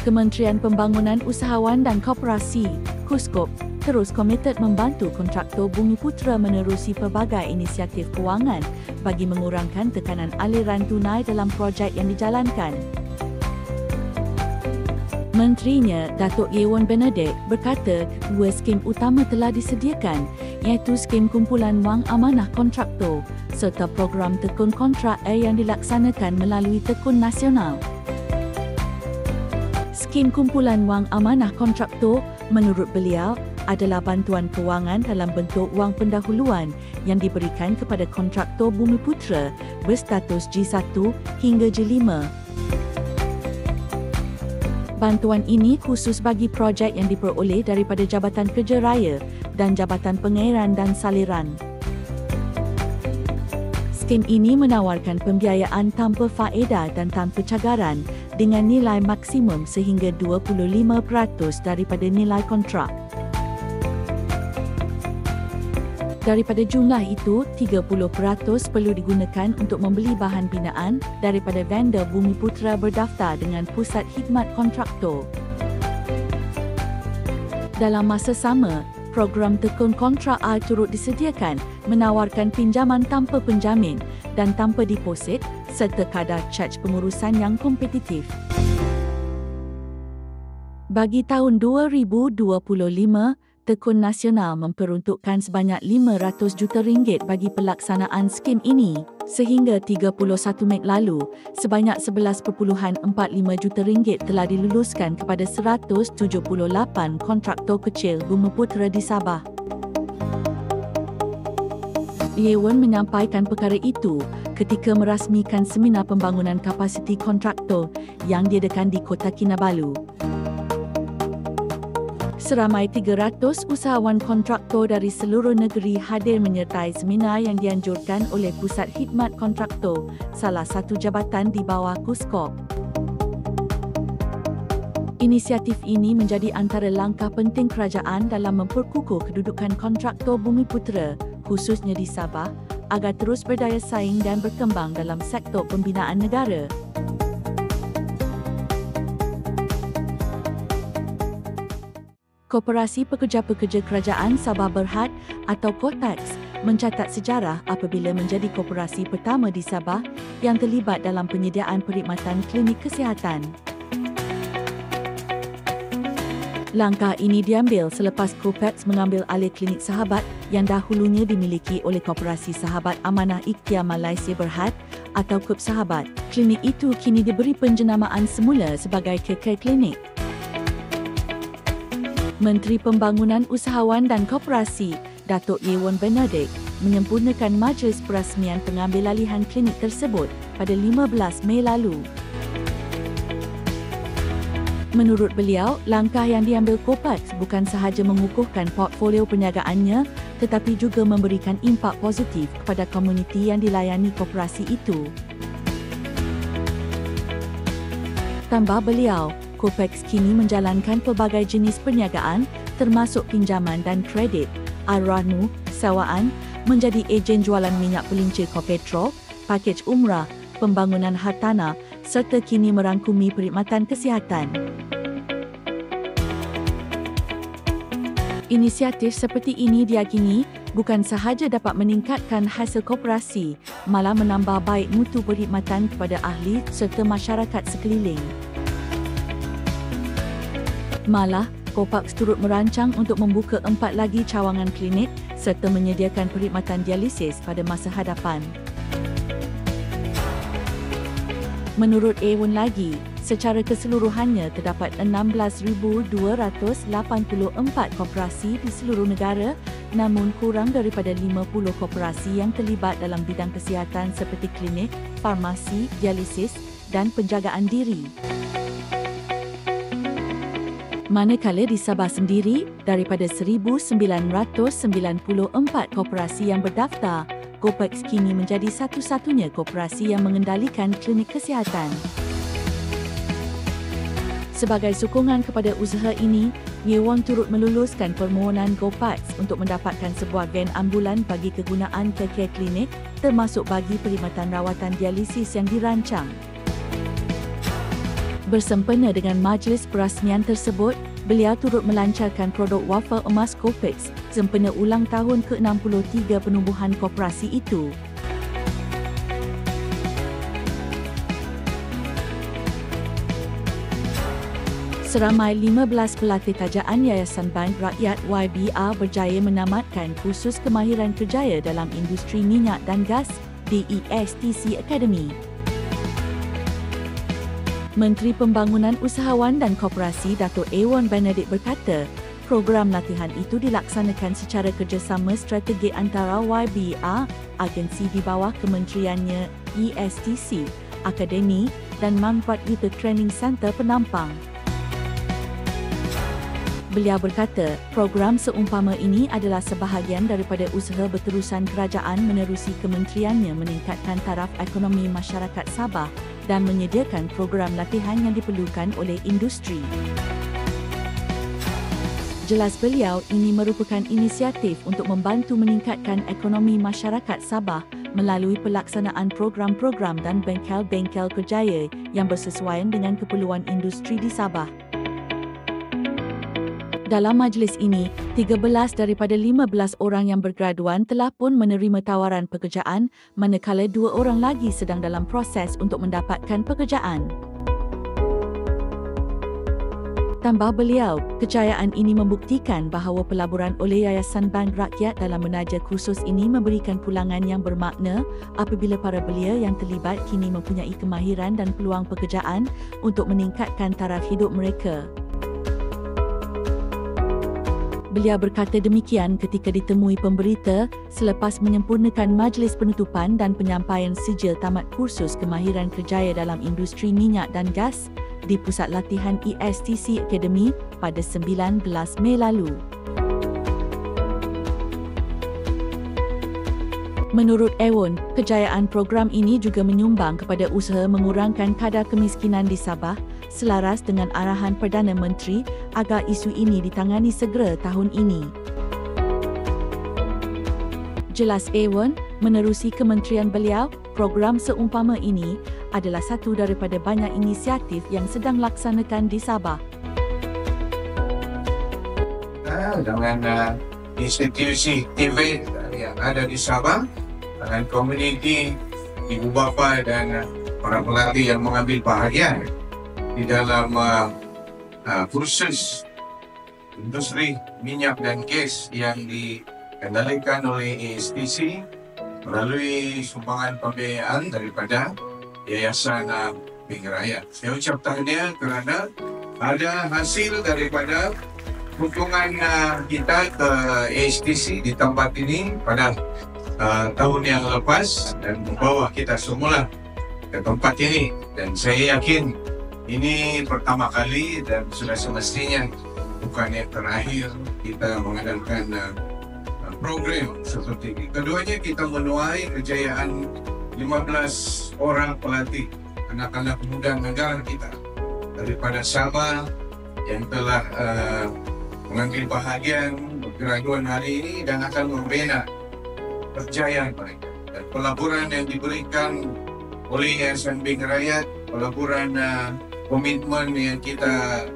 Kementerian Pembangunan Usahawan dan Koperasi, KUSKOP, terus komited membantu kontraktor Bumiputera menerusi pelbagai inisiatif kewangan bagi mengurangkan tekanan aliran tunai dalam projek yang dijalankan. Menterinya, Datuk Yewon Benedict, berkata dua skim utama telah disediakan, iaitu skim kumpulan wang amanah kontraktor serta program tekun kontrak yang dilaksanakan melalui Tekun Nasional. Skim kumpulan wang amanah kontraktor, menurut beliau, adalah bantuan kewangan dalam bentuk wang pendahuluan yang diberikan kepada kontraktor Bumiputera berstatus G1 hingga G5. Bantuan ini khusus bagi projek yang diperoleh daripada Jabatan Kerja Raya dan Jabatan Pengairan dan Saliran. Skim ini menawarkan pembiayaan tanpa faedah dan tanpa cagaran dengan nilai maksimum sehingga 25% daripada nilai kontrak. Daripada jumlah itu, 30% perlu digunakan untuk membeli bahan binaan daripada vendor Bumiputera berdaftar dengan Pusat Khidmat Kontraktor. Dalam masa sama, program Tekun Kontrak A turut disediakan menawarkan pinjaman tanpa penjamin dan tanpa deposit serta kadar caj pengurusan yang kompetitif. Bagi tahun 2025, Tekun Nasional memperuntukkan sebanyak RM500 juta bagi pelaksanaan skim ini. Sehingga 31 Mei lalu, sebanyak RM11.45 juta telah diluluskan kepada 178 kontraktor kecil Bumiputera di Sabah. Yewon menyampaikan perkara itu ketika merasmikan seminar pembangunan kapasiti kontraktor yang diadakan di Kota Kinabalu. Seramai 300 usahawan kontraktor dari seluruh negeri hadir menyertai seminar yang dianjurkan oleh Pusat Khidmat Kontraktor, salah satu jabatan di bawah KUSKOP. Inisiatif ini menjadi antara langkah penting kerajaan dalam memperkukuh kedudukan kontraktor Bumiputera, khususnya di Sabah, agar terus berdaya saing dan berkembang dalam sektor pembinaan negara. Koperasi Pekerja-Pekerja Kerajaan Sabah Berhad atau KOTAX mencatat sejarah apabila menjadi koperasi pertama di Sabah yang terlibat dalam penyediaan perkhidmatan klinik kesihatan. Langkah ini diambil selepas KOPEX mengambil alih klinik Sahabat yang dahulunya dimiliki oleh Koperasi Sahabat Amanah Ikhtiar Malaysia Berhad atau KUB Sahabat. Klinik itu kini diberi penjenamaan semula sebagai KK Klinik. Menteri Pembangunan Usahawan dan Koperasi, Datuk Yewon Benedict, menyempurnakan majlis perasmian pengambilalihan klinik tersebut pada 15 Mei lalu. Menurut beliau, langkah yang diambil KOPEX bukan sahaja mengukuhkan portfolio perniagaannya tetapi juga memberikan impak positif kepada komuniti yang dilayani koperasi itu. Tambah beliau, KOPEX kini menjalankan pelbagai jenis perniagaan termasuk pinjaman dan kredit, arwahnu, sewaan, menjadi ejen jualan minyak pelincir Kopetro, pakej umrah, pembangunan hartanah serta kini merangkumi perkhidmatan kesihatan. Inisiatif seperti ini diyakini bukan sahaja dapat meningkatkan hasil koperasi, malah menambah baik mutu perkhidmatan kepada ahli serta masyarakat sekeliling. Malah, KOPEX turut merancang untuk membuka 4 lagi cawangan klinik serta menyediakan perkhidmatan dialisis pada masa hadapan. Menurut Yewon lagi, secara keseluruhannya terdapat 16,284 koperasi di seluruh negara, namun kurang daripada 50 koperasi yang terlibat dalam bidang kesihatan seperti klinik, farmasi, dialisis dan penjagaan diri. Manakala di Sabah sendiri, daripada 1,994 koperasi yang berdaftar, KOPEX kini menjadi satu-satunya koperasi yang mengendalikan klinik kesihatan. Sebagai sokongan kepada usaha ini, Yewon turut meluluskan permohonan KOPEX untuk mendapatkan sebuah van ambulan bagi kegunaan KK klinik, termasuk bagi perkhidmatan rawatan dialisis yang dirancang. Bersempena dengan majlis perasmian tersebut, beliau turut melancarkan produk wafel emas Copex sempena ulang tahun ke-63 penubuhan koperasi itu. Seramai 15 pelatih tajaan Yayasan Bank Rakyat YBR berjaya menamatkan kursus kemahiran kerjaya dalam industri minyak dan gas di ESTC Academy. Menteri Pembangunan Usahawan dan Koperasi Dato' Ewan Benedict berkata, program latihan itu dilaksanakan secara kerjasama strategi antara YBR, agensi di bawah kementeriannya ESTC, Akademi dan Manfaat Youth Training Center Penampang. Beliau berkata, program seumpama ini adalah sebahagian daripada usaha berterusan kerajaan menerusi kementeriannya meningkatkan taraf ekonomi masyarakat Sabah dan menyediakan program latihan yang diperlukan oleh industri. Jelas beliau, ini merupakan inisiatif untuk membantu meningkatkan ekonomi masyarakat Sabah melalui pelaksanaan program-program dan bengkel-bengkel kerjaya yang bersesuaian dengan keperluan industri di Sabah. Dalam majlis ini, 13 daripada 15 orang yang bergraduan telah pun menerima tawaran pekerjaan, manakala 2 orang lagi sedang dalam proses untuk mendapatkan pekerjaan. Tambah beliau, kejayaan ini membuktikan bahawa pelaburan oleh Yayasan Bank Rakyat dalam menaja kursus ini memberikan pulangan yang bermakna apabila para belia yang terlibat kini mempunyai kemahiran dan peluang pekerjaan untuk meningkatkan taraf hidup mereka. Beliau berkata demikian ketika ditemui pemberita selepas menyempurnakan majlis penutupan dan penyampaian sijil tamat kursus kemahiran kerjaya dalam industri minyak dan gas di Pusat Latihan ESTC Academy pada 19 Mei lalu. Menurut Ewan, kejayaan program ini juga menyumbang kepada usaha mengurangkan kadar kemiskinan di Sabah selaras dengan arahan Perdana Menteri agar isu ini ditangani segera tahun ini. Jelas Ewan, menerusi kementerian beliau, program seumpama ini adalah satu daripada banyak inisiatif yang sedang laksanakan di Sabah. Dengan institusi TV yang ada di Sabah, dengan komuniti ibu bapa dan para pelatih yang mengambil bahagian di dalam kursus industri minyak dan gas yang dikendalikan oleh ESTC melalui sumbangan pembiayaan daripada Yayasan Bank Rakyat. Saya ucap tahniah kerana ada hasil daripada kunjungan kita ke ESTC di tempat ini pada tahun yang lepas dan membawa kita semula ke tempat ini, dan saya yakin ini pertama kali dan sudah semestinya bukan yang terakhir kita mengadakan program seperti ini. Keduanya kita menuai kejayaan 15 orang pelatih anak-anak muda negara kita daripada Sabah yang telah mengambil bahagian graduan hari ini dan akan membina kejayaan mereka. Dan pelaburan yang diberikan oleh Yayasan Bank Rakyat, pelaburan komitmen yang kita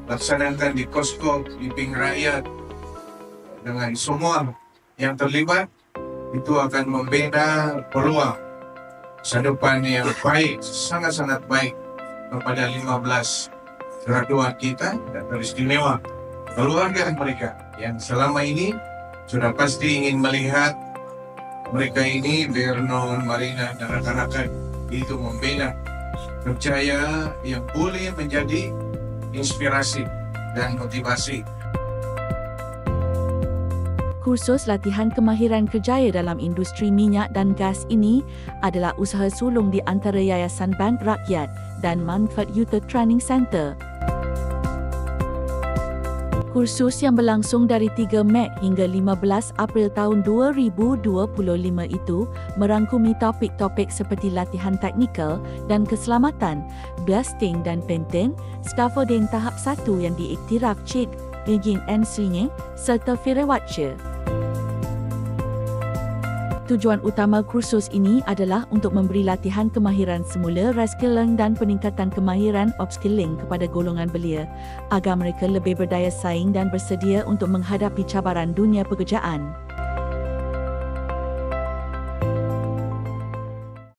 laksanakan di Kosko, di Bank Rakyat dengan semua yang terlibat, itu akan membina peluang masa depan yang baik, sangat-sangat baik kepada 15 graduan kita dan teristimewa keluarga mereka yang selama ini sudah pasti ingin melihat mereka ini, Vernon, Marina, dan rakan-rakan itu membina kerjaya yang boleh menjadi inspirasi dan motivasi. Kursus latihan kemahiran kerjaya dalam industri minyak dan gas ini adalah usaha sulung di antara Yayasan Bank Rakyat dan Manfaat Youth Training Center. Kursus yang berlangsung dari 3 Mei hingga 15 April tahun 2025 itu merangkumi topik-topik seperti latihan teknikal dan keselamatan, blasting dan painting, scaffolding tahap 1 yang diiktiraf Cik Egin N. Sringe serta Firewacher. Tujuan utama kursus ini adalah untuk memberi latihan kemahiran semula reskilling dan peningkatan kemahiran upskilling kepada golongan belia agar mereka lebih berdaya saing dan bersedia untuk menghadapi cabaran dunia pekerjaan.